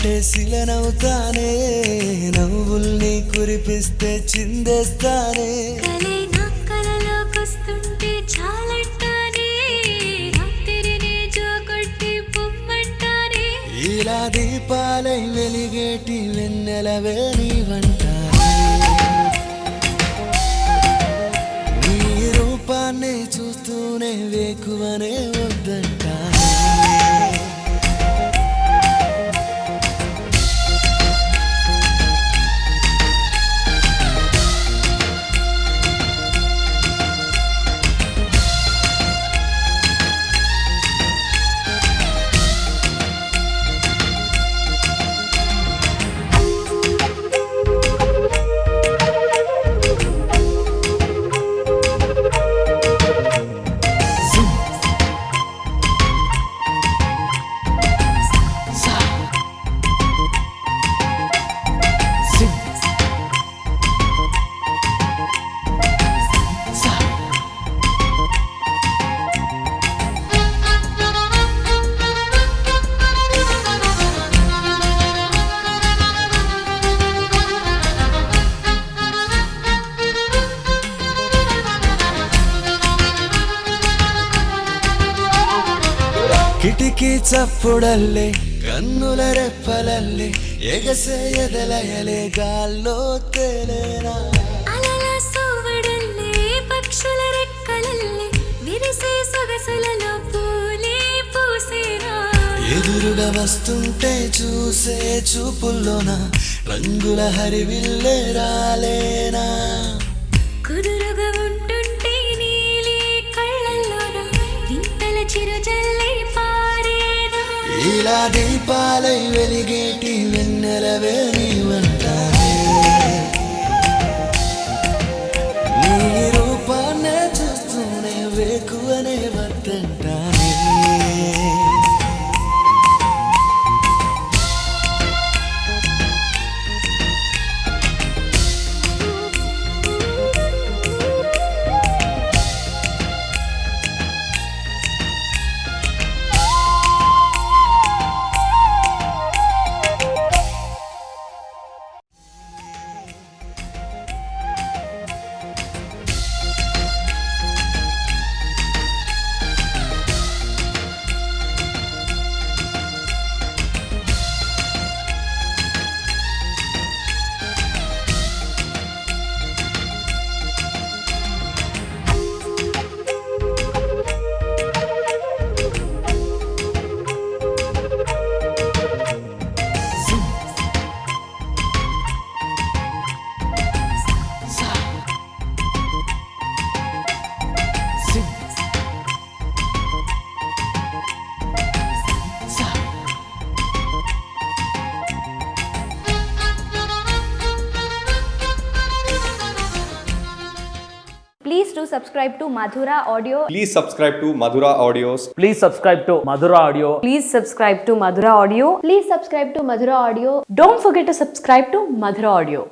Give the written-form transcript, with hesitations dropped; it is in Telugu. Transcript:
ఉంటే శిలనవుతానే, నవ్వుల్ని కురిపిస్తే చిందేస్తానే. కలే నా కలలోకొస్తుంటే చాలంటానే, రాత్రిని జోకొట్టి పొమ్మంటానే. ఇలా దీపాలై వెలిగేటి వెన్నెలవే నీవంటానే. నీ రూపాన్ని చూస్తూనే వేకువనే వద్దంటానే. ಕಿಟಕಿ ಚಪ್ಪುಡಲ್ಲೇ ಕನ್ನುಲ ರೆಪ್ಪಲಲ್ಲೇ ಎಗಸೆ ಎದೆಲಯಲೆ ಗಾల్లో ತೇಲೇನಾ. అలల సోవడల్లే పక్షుల రెక్కలల్లే విరిసే సొగసులలో పూలే పూసేనా. ఎదురుగా వస్తుంటే చూసే చూపుల్లోన రంగుల హరివిల్లే రాలేనా. కుదురుగా ఉంటుంటే నీలి కళ్ళల్లోన వింతల చిరుజల్లే పారేనా. ఇలా దీపాలై వెలిగేటి వెన్నెలవే నీవంటానే. నీ రూపాన్నే చూస్తూనే వేకువనే వద్దంటానే. Please do subscribe to Madhura Audio. Please subscribe to Madhura Audios. Please subscribe to Madhura Audio. Please subscribe to Madhura Audio. Please subscribe to Madhura Audio. Don't forget to subscribe to Madhura Audio.